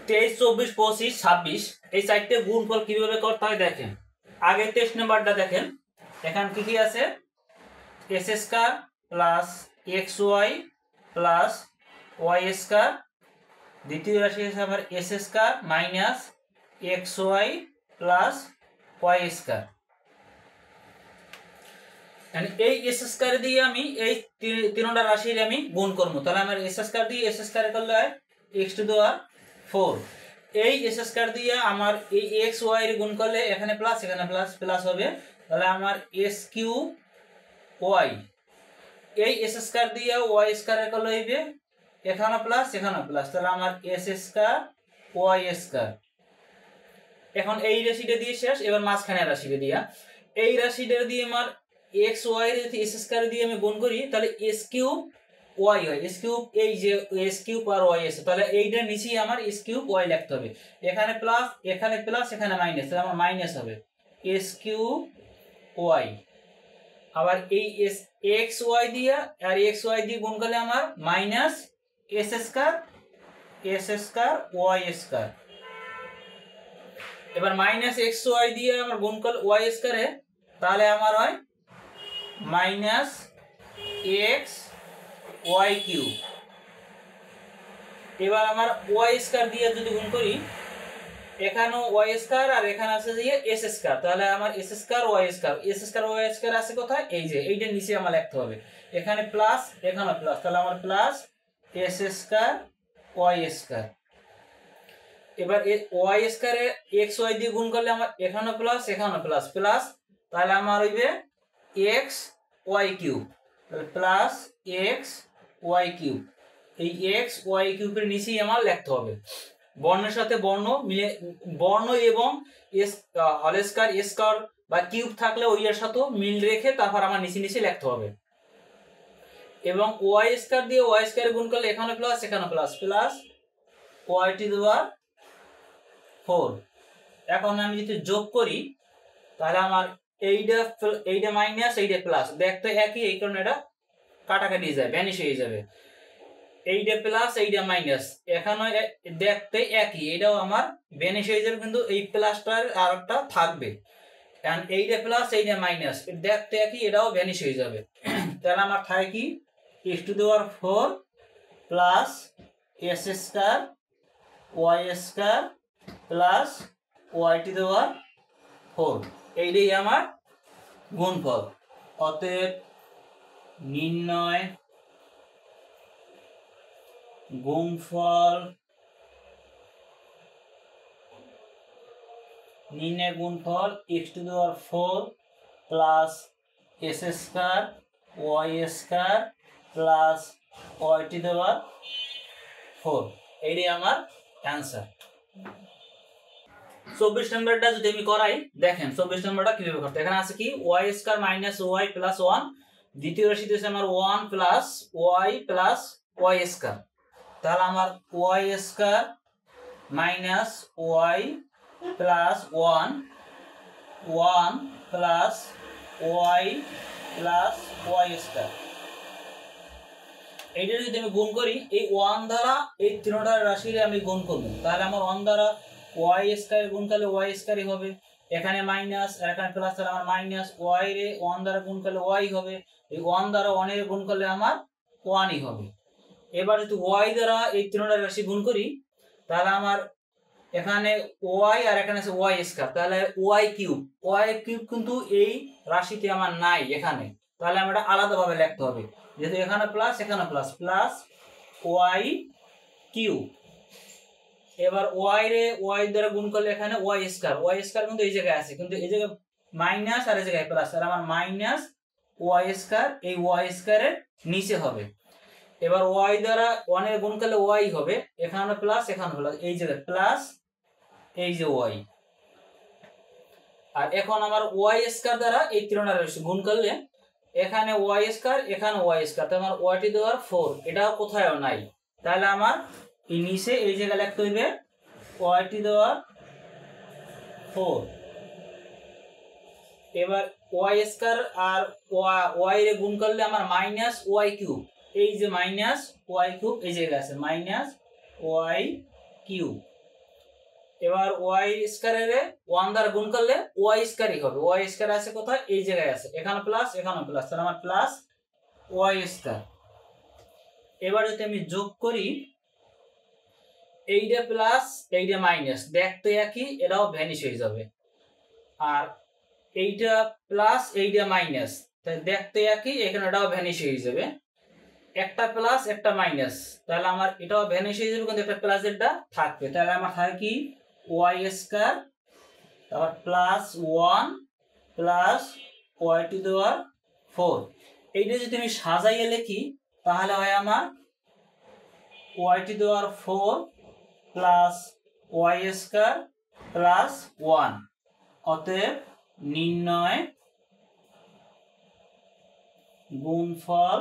23, 24, 25, 26 এই চারটে গুণফল কিভাবে করতে হয় দেখেন। আগে 23 নাম্বারটা দেখেন, এখানে কি কি আছে? S square plus X Y plus Y square, দ্বিতীয় রাশি আছে আমার S square minus X Y plus Y square. এই এস স্কয়ার দিয়ে আমি এই তিনটা রাশির আমি গুণ করব, তাহলে আমার এস স্কয়ার দিয়ে এস স্কয়ার করলে হয় এক্স টু দি পাওয়ার 4। এই এস স্কয়ার দিয়ে আমার এই এক্স ওয়াই এর গুণ করলে এখানে প্লাস এখানে প্লাস প্লাস হবে, তাহলে আমার এস কিউ ওয়াই। এই এস স্কয়ার দিয়ে ওয়াই স্কয়ার করলে হইবে এখানে প্লাস এখানে প্লাস, তাহলে আমার এস স্কয়ার ওয়াই স্কয়ার। এখন এই রাশিটা দিয়ে শেষ, এবার মাঝখানে রাশিটা দিয়া এই রাশিটা দিয়ে আমার এক্স ওয়াই এর এস স্কয়ার দিয়ে আমি গুণ করি, তাহলে এস কিউব ওয়াই হয়। এস কিউব এই যে এস কিউব আর ওয়াই আছে, তাহলে এইটা নিচেই আমার এস কিউব ওয়াই লিখতে হবে। এখানে প্লাস এখানে প্লাস এখানে মাইনাস, তাহলে আমার মাইনাস হবে এস কিউব ওয়াই। আবার এই এস এক্স ওয়াই দিয়ে আর এক্স ওয়াই দিয়ে গুণ করলে আমার minus S square Y square. এবার মাইনাস এক্স ওয়াই দিয়ে আমার গুণ করলে ওয়াই স্কয়ারে, তাহলে আমার হয় মাইনাস এক্স ওয়াই কিউব। এবার আমার ওয়াই স্কয়ার দিয়ে যদি গুণ করি, এখানে ওয়াই স্কয়ার আর এখানে আছে যে এস স্কয়ার, তাহলে আমার এস স্কয়ার ওয়াই স্কয়ার আছে কোথায়? এই যে এইটা নিচে আমার লিখতে হবে, এখানে প্লাস এখানে প্লাস, তাহলে আমার plus S square Y square. এবার ওয়াই স্কয়ারে এক্স ওয়াই দিয়ে গুণ করলে আমার এখানে প্লাস এখানে প্লাস প্লাস, তাহলে আমার হইবে এক্স ওয়াই কিউব, তাহলে প্লাস এক্স ওয়াই কিউব। এই এক্স ওয়াই কিউবের নিচেই আমার লিখতে হবে, বর্ণের সাথে বর্ণ মিলে, বর্ণ এবং হোল স্কয়ার স্কয়ার বা কিউব থাকলে ওই এর সাথে মিল রেখে তারপর আমার নিচে নিচে লিখতে হবে। এবং ওয়াই স্কয়ার দিয়ে ওয়াই স্কয়ার গুণ করলে এখানে প্লাস এখানে plus plus y to the power 4। এখন আমি যদি যোগ করি, তাহলে আমার এইটা মাইনাস এইটা প্লাস, দেখতে একই, এই কারণে এটা কাটাকাটি যায়, ভ্যানিশ হয়ে যাবে। এইটা প্লাস এইটা মাইনাস, এখানে দেখতে একই, এটাও আমার ভ্যানিশ হয়ে যাবে, কিন্তু এই প্লাসটার আর একটা থাকবে। কারণ এইটা প্লাস এইটা মাইনাস, দেখতে একই, এটাও ভ্যানিশ হয়ে যাবে। তাহলে আমার থাকে কি x to the power 4 plus S square Y square plus y to the power 4। এইটাই আমার গুণফল। অতএব নির্ণয় গুণফল x to the power 4 plus S square Y square plus y to the power 4, এইটাই আমার অ্যান্সার। 24 নম্বরটা যদি আমি করাই, দেখেন 24 নম্বরটা কিভাবে করতে। এখানে আছে কি Y square minus Y plus 1, দ্বিতীয় রাশিতে আছে আমার 1 প্লাস ওয়াই স্কয়ার, তাহলে আমার Y square minus Y plus 1 plus Y square. এইটা যদি আমি গুণ করি, এই 1 দ্বারা এই তিনটা রাশির আমি গুণ করব, তাহলে আমার 1 দ্বারা ওয়াই স্কয়ার গুণ করলে ওয়াই স্কয়ারই হবে, এখানে মাইনাস আর এখানে প্লাস, তাহলে আমার মাইনাস ওয়াই রে 1 দ্বারা গুণ করলে ওয়াই হবে, এই 1 দ্বারা 1 এর গুণ করলে আমার 1ই হবে। এবার যদি ওয়াই দ্বারা এই তিনটা রাশি গুণ করি, তাহলে আমার এখানে ওয়াই আর এখানে আছে ওয়াই স্কয়ার, তাহলে ওয়াই কিউব কিন্তু এই রাশিতে আমার নাই এখানে, তাহলে আমরা এটা আলাদাভাবে লিখতে হবে, যেহেতু এখানে প্লাস এখানে প্লাস প্লাস ওয়াই কিউব। এবার ওয়াই রে ওয়াই দ্বারা গুণ করলে এখানে ওয়াই স্কয়ার কিন্তু এই জায়গায় আছে, কিন্তু এই জায়গায় মাইনাস আর এই জায়গায় প্লাস, তাহলে আমার মাইনাস ওয়াই স্কয়ার এই ওয়াই স্কয়ারের নিচে হবে। এবার ওয়াই দ্বারা 1 এর গুণ করলে ওয়াই হবে, এখানে প্লাস এখানে প্লাস, এই জায়গায় প্লাস এই যে ওয়াই। আর এখন আমার ওয়াই স্কয়ার দ্বারা এই তিনটা রাশি গুণ করলে এখানে ওয়াই স্কয়ার এখানে ওয়াই স্কয়ার, তাহলে আমার ওয়াই টু দি পাওয়ার 4, এটাও কোথাও নাই, তাহলে আমার এই নিচে এই জায়গায় লিখতে হইবে ওয়াই টু দি পাওয়ার 4। এবার ওয়াই স্কয়ার আর ওয়াই এর গুণ করলে আমার মাইনাস ওয়াই কিউব, এই যে মাইনাস ওয়াই কিউব এই জায়গায় আছে মাইনাস ওয়াই কিউব, এবার ওয়াই স্কয়ারের 1 দ্বারা গুণ করলে ওয়াই স্কয়ারই হবে। ওয়াই স্কয়ার আছে কোথায়? এই জায়গায় আছে, এখানে প্লাস এখানে প্লাস, তাহলে আমার প্লাস ওয়াই স্কয়ার। এবার যদি আমি যোগ করি এইটা প্লাস এইটা মাইনাস, দেখতে একই, এটাও ভ্যানিশ হয়ে যাবে। আর এইটা প্লাস এইটা মাইনাস, তাই দেখতে একই, এখানে এটাও ভ্যানিশ হয়ে যাবে। একটা প্লাস একটা মাইনাস, তাহলে আমার এটাও ভ্যানিশ হয়ে যাবে, কিন্তু একটা প্লাস এটা থাকবে। তাহলে আমার থাকে কি ওয়াই স্কয়ার, তারপর plus 1 plus y to the power 4। এইটা যদি আমি সাজাইয়ে লিখি তাহলে হয় আমার y to the power 4 plus Y square plus 1। অতএব নির্ণয় গুণফল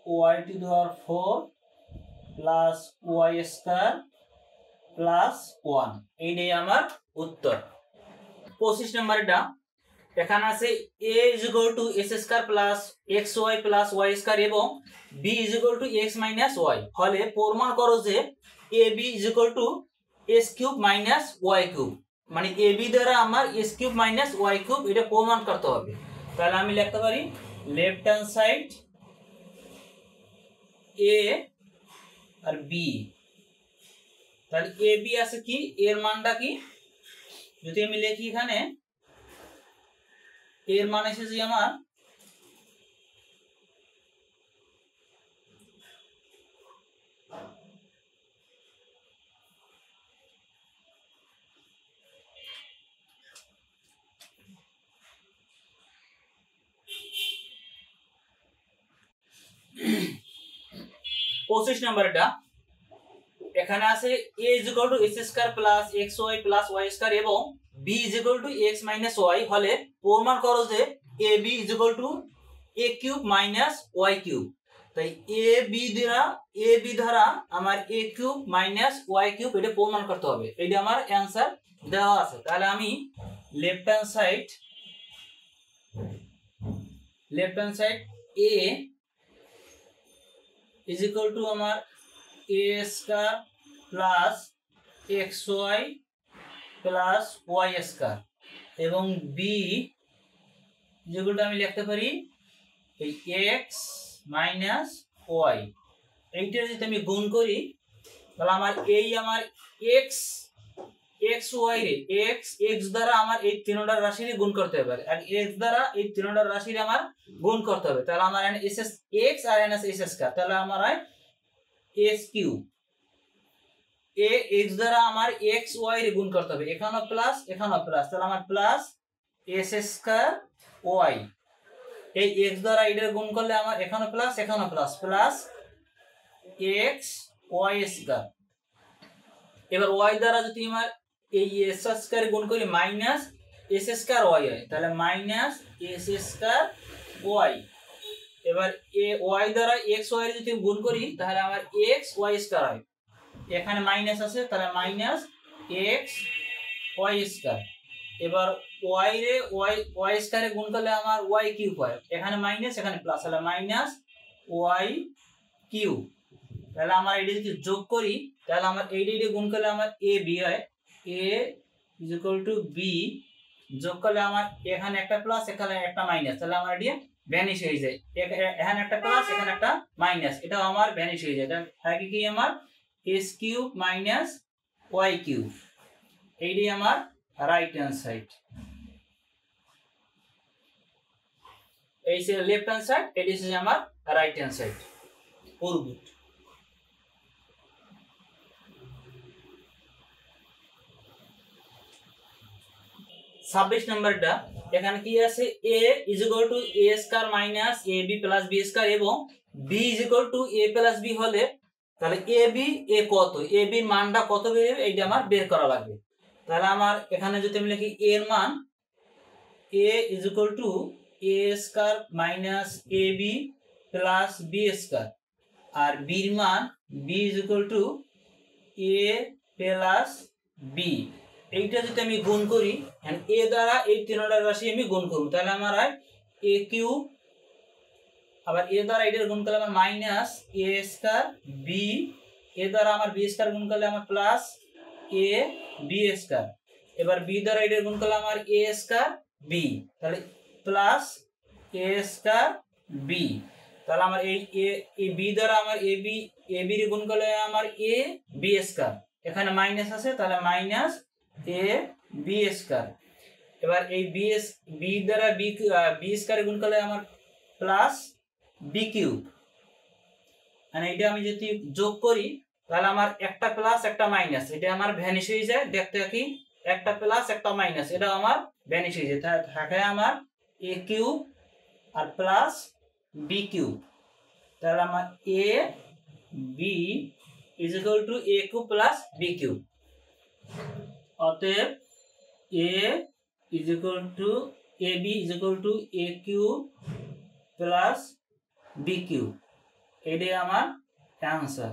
y to the power 4 plus Y square plus 1। এইটাই আমার উত্তর। 25 নম্বরটা এখানে আছে a = s square plus xy plus y square এবং b = x মাইনাস y হলে প্রমাণ করো যে ab = s cube minus y cube. মানে ab দ্বারা আমার s cube minus y cube এটা প্রমাণ করতে হবে। তাহলে আমি লিখতে পারি লেফট হ্যান্ড সাইড a আর b। তাহলে ab আছে কি, এর মানটা কি, যদি আমি লিখি এখানে এর মান এসেছে আমার পঁচিশ নম্বরটা এখানে আছে a = s square plus xy plus y square এবং b = x মাইনাস y হলে প্রমাণ করো যে ab = a cube minus y cube. তাই ab দ্বারা আমার a cube minus y cube এটা প্রমাণ করতে হবে। এটা আমার অ্যানসার দেওয়া আছে। তাহলে আমি লেফট হ্যান্ড সাইড a = আমার a square plus xy plus y square এবং b যেগুলো আমি লিখতে পারি এই x মাইনাস y। এইটা যদি আমি গুণ করি তাহলে আমার x y রে x দ্বারা আমার এই তিনটা রাশির গুণ করতে হবে, আর x দ্বারা এই তিনটা রাশির আমার গুণ করতে হবে। তাহলে আমার x আর s স্কয়ার, তাহলে আমার হয় s কিউব। x দ্বারা আমার x y রে গুণ করতে হবে, এখানেও প্লাস এখানেও প্লাস, তাহলে আমার প্লাস s স্কয়ার y। এই x দ্বারা এটা গুণ করলে আমার এখানেও প্লাস এখানেও plus, plus x y square. এবার y দ্বারা যদি আমার এই s স্কয়ার গুণ করি মাইনাস s স্কয়ার y হয়, তাহলে মাইনাস s স্কয়ার y। এবার y দ্বারা x y যদি গুণ করি তাহলে আমার x y স্কয়ার হয়, এখানে মাইনাস আছে তাহলে মাইনাস x y স্কয়ার। এবার y রে y স্কয়ারে গুণ করলে আমার y কিউব হয়, এখানে মাইনাস এখানে প্লাস, তাহলে মাইনাস y কিউব। তাহলে আমার এটা যদি যোগ করি তাহলে আমার এইটা গুণ করলে আমার a b হয়, a = b যোগ করলে আমার এখানে একটা প্লাস এখানে একটা মাইনাস, তাহলে আমার এটা ভ্যানিশ হয়ে যায়, এখানে একটা প্লাস এখানে একটা মাইনাস, এটাও আমার ভ্যানিশ হয়ে যায়। তাহলে কি আমার s cube minus y cube. এইটাই আমার রাইট হ্যান্ড সাইড। এই যে লেফট হ্যান্ড সাইড, এটি হচ্ছে আমার রাইট হ্যান্ড সাইড। পূর্বুত 26 নম্বরটা এখানে কি আছে a = a square minus ab plus b square এবং b = a প্লাস b হলে তাহলে ab a কত, ab এর মানটা কত বের হবে এইটা আমার বের করা লাগবে। তাহলে আমার এখানে যদি আমি লিখি a এর মান a = a square minus ab plus b square আর b এর মান b = a প্লাস b। এইটা যদি আমি গুণ করি এন্ড a দ্বারা এই তিনটা রাশি আমি গুণ করব, তাহলে আমার হয় a কিউব আবার এ দ্বারা এটার গুণ করলে আমার মাইনাস এ স্কয়ার বি, এ দ্বারা আমার বি স্কয়ার গুণ করলে আমার প্লাস এ বি স্কয়ার। এবার বি দ্বারা এটার গুণ করলে আমার এ স্কয়ার বি, তাহলে প্লাস এ স্কয়ার বি। তাহলে আমার এই বি দ্বারা আমার এ বি এর গুণ করলে আমার এ বি স্কয়ার, এখানে মাইনাস আছে তাহলে মাইনাস এ বি স্কয়ার। এবার এই বি দ্বারা বি স্কয়ার গুণ করলে আমার প্লাস বি কিউব। মানে এটা আমি যদি যোগ করি তাহলে আমার একটা প্লাস একটা মাইনাস, এটা আমার ভ্যানিশ হয়ে যায়। দেখতে কি একটা প্লাস একটা মাইনাস, এটা আমার ভ্যানিশ হয়ে যায়, থাকে আমার এ কিউব আর প্লাস বি কিউব। তাহলে আমার a b is equal to a cube plus b cube. অতএব a is equal to a b is equal to a cube plus b cube, এটাই আমার অ্যান্সার।